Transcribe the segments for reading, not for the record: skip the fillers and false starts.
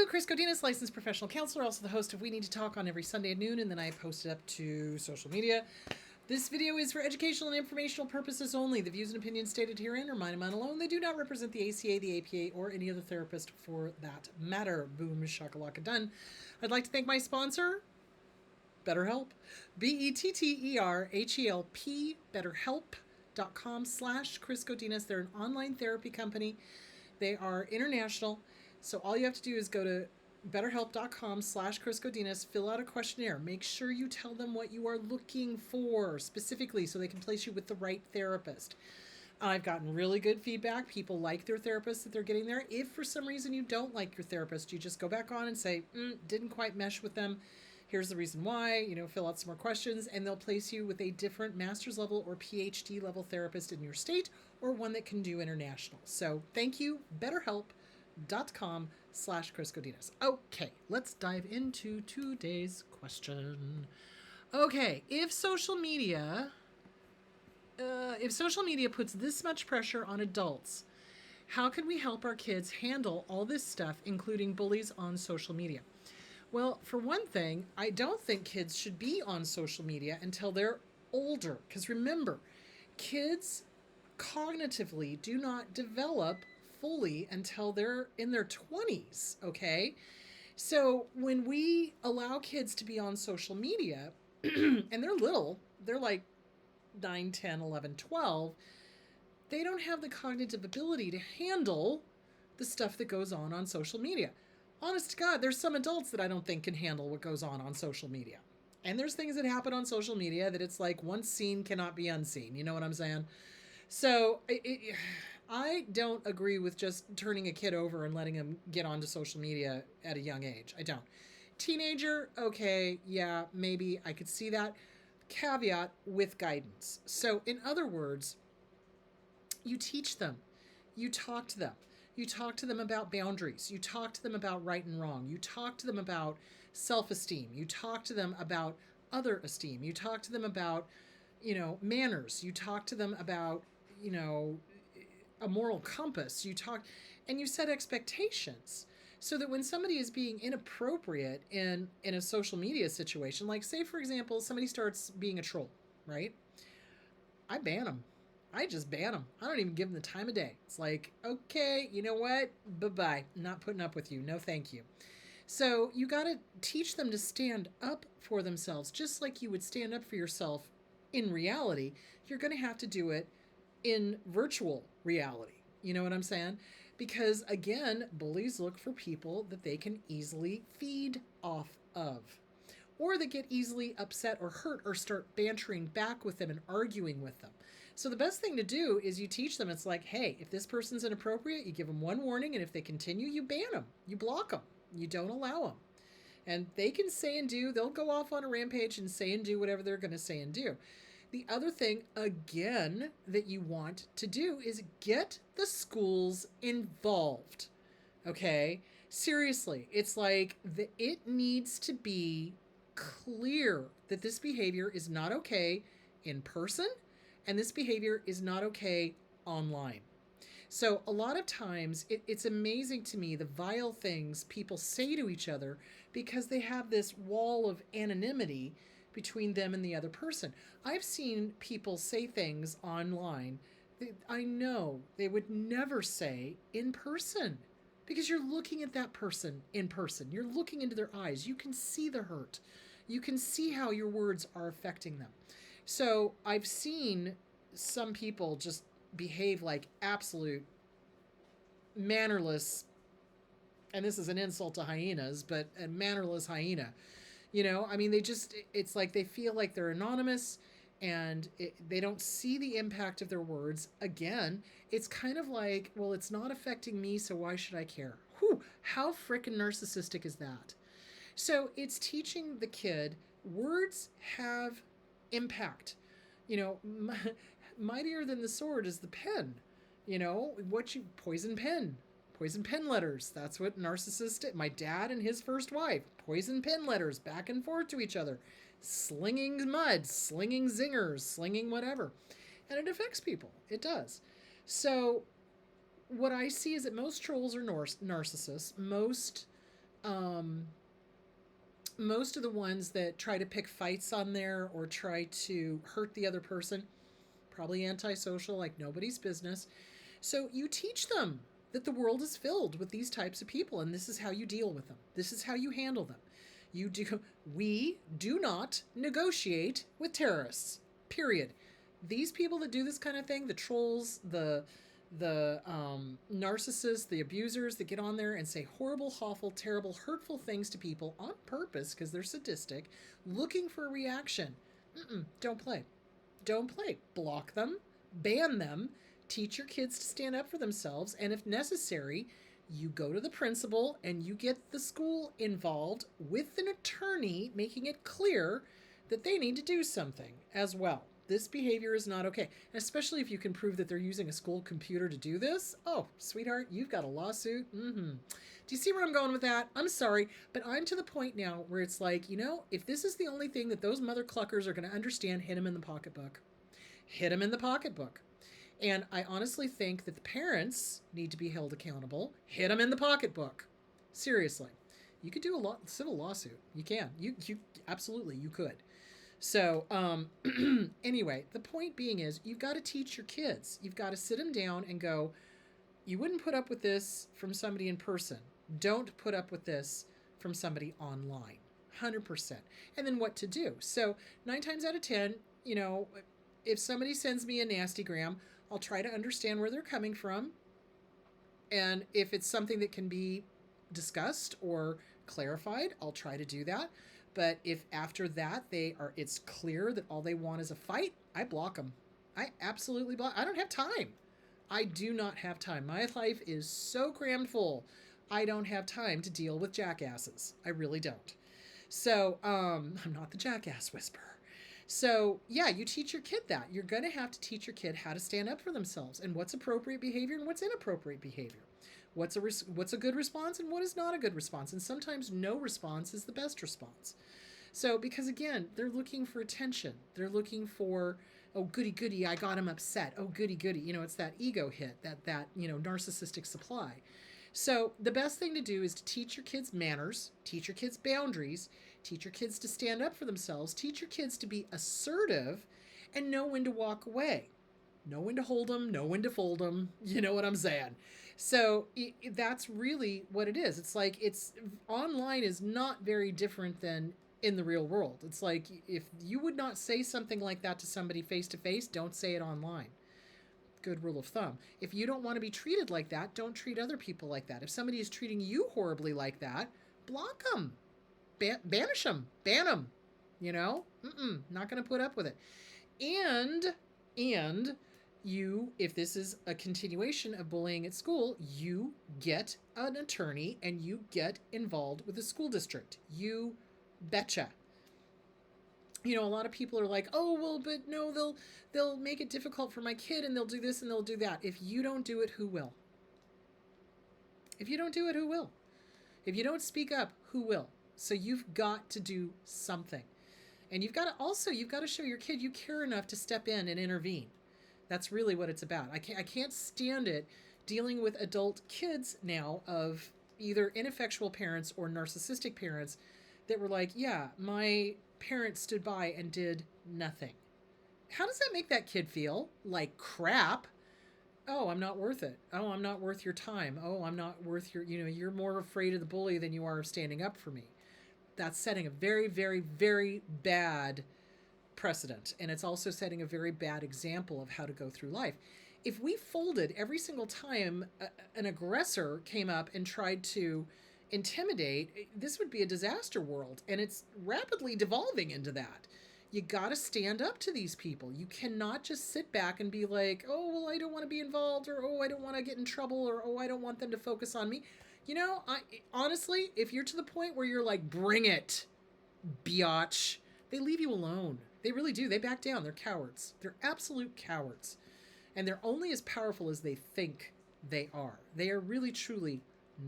Chris Godinez, licensed professional counselor, also the host of We Need to Talk on every Sunday at noon, and then I post it up to social media. This video is for educational and informational purposes only. The views and opinions stated herein are mine and mine alone. They do not represent the ACA, the APA, or any other therapist for that matter. Boom, shakalaka done. I'd like to thank my sponsor, BetterHelp. BetterHelp. BetterHelp.com/Chris Godinez. They're an online therapy company. They are international. So all you have to do is go to betterhelp.com/Chris Godinez, fill out a questionnaire. Make sure you tell them what you are looking for specifically so they can place you with the right therapist. I've gotten really good feedback. People like their therapist that they're getting there. If for some reason you don't like your therapist, you just go back on and say, didn't quite mesh with them. Here's the reason why, fill out some more questions, and they'll place you with a different master's level or PhD level therapist in your state or one that can do international. So thank you, betterhelp.com/Chris Godinez. Okay, let's dive into today's question. Okay, if social media puts this much pressure on adults, how can we help our kids handle all this stuff, including bullies on social media? Well, for one thing, I don't think kids should be on social media until they're older. Because remember, kids cognitively do not develop fully until they're in their 20s, okay? So when we allow kids to be on social media, and they're little, they're like 9, 10, 11, 12, they don't have the cognitive ability to handle the stuff that goes on social media. Honest to God, there's some adults that I don't think can handle what goes on social media. And there's things that happen on social media that it's like once seen cannot be unseen. You know what I'm saying? So I don't agree with just turning a kid over and letting him get onto social media at a young age. I don't. Teenager, okay, yeah, maybe I could see that. Caveat with guidance. So in other words, you teach them. You talk to them. You talk to them about boundaries. You talk to them about right and wrong. You talk to them about self-esteem. You talk to them about other esteem. You talk to them about, manners. You talk to them about, a moral compass. And you set expectations so that when somebody is being inappropriate in a social media situation, like say, for example, somebody starts being a troll, right? I ban them. I just ban them. I don't even give them the time of day. It's like, okay, you know what? Bye-bye. Not putting up with you. No, thank you. So you got to teach them to stand up for themselves, just like you would stand up for yourself in reality. You're going to have to do it in virtual reality. You know what I'm saying? Because again, bullies look for people that they can easily feed off of, or that get easily upset or hurt or start bantering back with them and arguing with them. So the best thing to do is you teach them. It's like, hey, if this person's inappropriate, you give them one warning, and if they continue, you ban them. You block them. You don't allow them. And they can say and do, they'll go off on a rampage and say and do whatever they're going to say and do. The other thing, again, that you want to do is get the schools involved. Okay? Seriously, it's like it needs to be clear that this behavior is not okay in person, and this behavior is not okay online. So a lot of times it's amazing to me the vile things people say to each other because they have this wall of anonymity between them and the other person. I've seen people say things online that I know they would never say in person, because you're looking at that person in person. You're looking into their eyes. You can see the hurt. You can see how your words are affecting them. So I've seen some people just behave like absolute mannerless, and this is an insult to hyenas, but a mannerless hyena. It's like they feel like they're anonymous, and they don't see the impact of their words. Again, it's kind of like, well, it's not affecting me, so why should I care? Whew, how frickin' narcissistic is that? So it's teaching the kid words have impact. Mightier than the sword is the pen. Poison pen letters. That's what narcissists did. My dad and his first wife, poison pen letters back and forth to each other, slinging mud, slinging zingers, slinging whatever. And it affects people. It does. So what I see is that most trolls are narcissists. Most Um, most of the ones that try to pick fights on there or try to hurt the other person, probably antisocial, like nobody's business. So you teach them that the world is filled with these types of people, and this is how you deal with them. This is how you handle them. You do. We do not negotiate with terrorists. Period. These people that do this kind of thing, the trolls, the narcissists, the abusers that get on there and say horrible, awful, terrible, hurtful things to people on purpose because they're sadistic, looking for a reaction. Don't play. Don't play. Block them, ban them, teach your kids to stand up for themselves, and if necessary, you go to the principal and you get the school involved with an attorney making it clear that they need to do something as well. This behavior is not okay. And especially if you can prove that they're using a school computer to do this. Oh, sweetheart, you've got a lawsuit. Do you see where I'm going with that? I'm sorry, but I'm to the point now where it's like, if this is the only thing that those mother cluckers are going to understand, hit them in the pocketbook. Hit them in the pocketbook. And I honestly think that the parents need to be held accountable. Hit them in the pocketbook. Seriously. You could do a civil lawsuit. You can. You absolutely, you could. So, anyway, the point being is you've got to teach your kids. You've got to sit them down and go, you wouldn't put up with this from somebody in person. Don't put up with this from somebody online. 100%. And then what to do. So 9 times out of 10, if somebody sends me a nasty gram, I'll try to understand where they're coming from. And if it's something that can be discussed or clarified, I'll try to do that. But if after that it's clear that all they want is a fight, I block them. I absolutely block. I don't have time. I do not have time. My life is so crammed full. I don't have time to deal with jackasses. I really don't. So, I'm not the jackass whisperer. So, yeah, you teach your kid that. You're going to have to teach your kid how to stand up for themselves and what's appropriate behavior and what's inappropriate behavior. What's a good response and what is not a good response. And sometimes no response is the best response. So, because again, they're looking for attention. They're looking for, oh, goody, goody, I got him upset. Oh, goody, goody. It's that ego hit, that narcissistic supply. So the best thing to do is to teach your kids manners, teach your kids boundaries, teach your kids to stand up for themselves, teach your kids to be assertive, and know when to walk away. Know when to hold them, know when to fold them. You know what I'm saying? So that's really what it is. It's like online is not very different than in the real world. It's like if you would not say something like that to somebody face to face, don't say it online. Good rule of thumb. If you don't want to be treated like that, don't treat other people like that. If somebody is treating you horribly like that, block them. Banish them. Ban them. Not going to put up with it. And you, if this is a continuation of bullying at school, you get an attorney and you get involved with the school district. You betcha. A lot of people are like, oh, well, but no, they'll make it difficult for my kid and they'll do this and they'll do that. If you don't do it, who will? If you don't do it, who will? If you don't speak up, who will? So you've got to do something. And you've got to show your kid you care enough to step in and intervene. That's really what it's about. I can't stand it dealing with adult kids now of either ineffectual parents or narcissistic parents that were like, yeah, my parent stood by and did nothing. How does that make that kid feel? Like crap. Oh, I'm not worth it. Oh, I'm not worth your time. Oh, I'm not worth you're more afraid of the bully than you are of standing up for me. That's setting a very, very, very bad precedent. And it's also setting a very bad example of how to go through life. If we folded every single time an aggressor came up and tried to intimidate, this would be a disaster world, and it's rapidly devolving into that. You got to stand up to these people. You cannot just sit back and be like, oh, well, I don't want to be involved, or oh, I don't want to get in trouble, or oh, I don't want them to focus on me. Honestly, if you're to the point where you're like, bring it, biatch, they leave you alone. They really do. They back down. They're cowards. They're absolute cowards. And they're only as powerful as they think they are. They are really, truly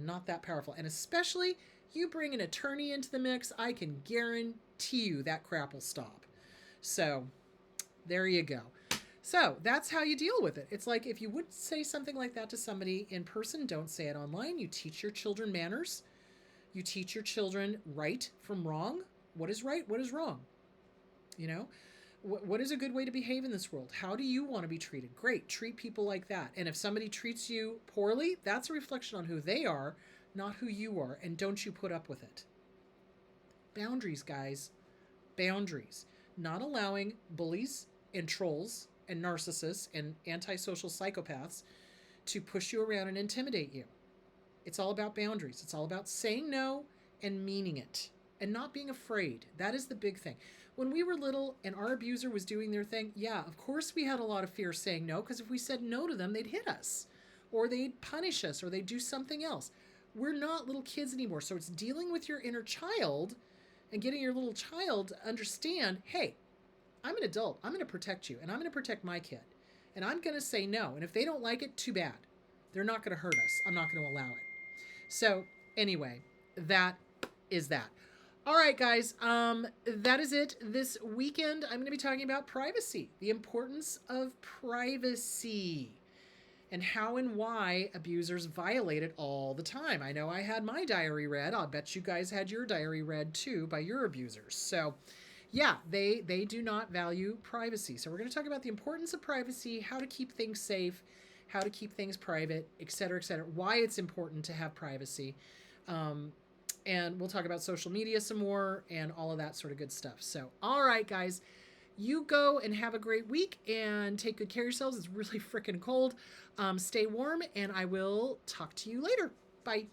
not that powerful. And especially you bring an attorney into the mix, I can guarantee you that crap will stop. So there you go. So that's how you deal with it. It's like if you would say something like that to somebody in person, don't say it online. You teach your children manners. You teach your children right from wrong. What is right? What is wrong? You know, what is a good way to behave in this world? How do you want to be treated? Great. Treat people like that. And if somebody treats you poorly, that's a reflection on who they are, not who you are. And don't you put up with it. Boundaries, guys. Boundaries. Not allowing bullies and trolls and narcissists and antisocial psychopaths to push you around and intimidate you. It's all about boundaries. It's all about saying no and meaning it and not being afraid. That is the big thing. When we were little and our abuser was doing their thing, yeah, of course we had a lot of fear saying no, because if we said no to them, they'd hit us or they'd punish us or they'd do something else. We're not little kids anymore. So it's dealing with your inner child and getting your little child to understand, hey, I'm an adult. I'm going to protect you and I'm going to protect my kid. And I'm going to say no. And if they don't like it, too bad. They're not going to hurt us. I'm not going to allow it. So anyway, that is that. All right, guys, that is it. This weekend, I'm going to be talking about privacy, the importance of privacy, and how and why abusers violate it all the time. I know I had my diary read. I'll bet you guys had your diary read too by your abusers. So yeah, they do not value privacy. So we're going to talk about the importance of privacy, how to keep things safe, how to keep things private, et cetera, why it's important to have privacy. And we'll talk about social media some more and all of that sort of good stuff. So, all right, guys, you go and have a great week and take good care of yourselves. It's really freaking cold. Stay warm, and I will talk to you later. Bye.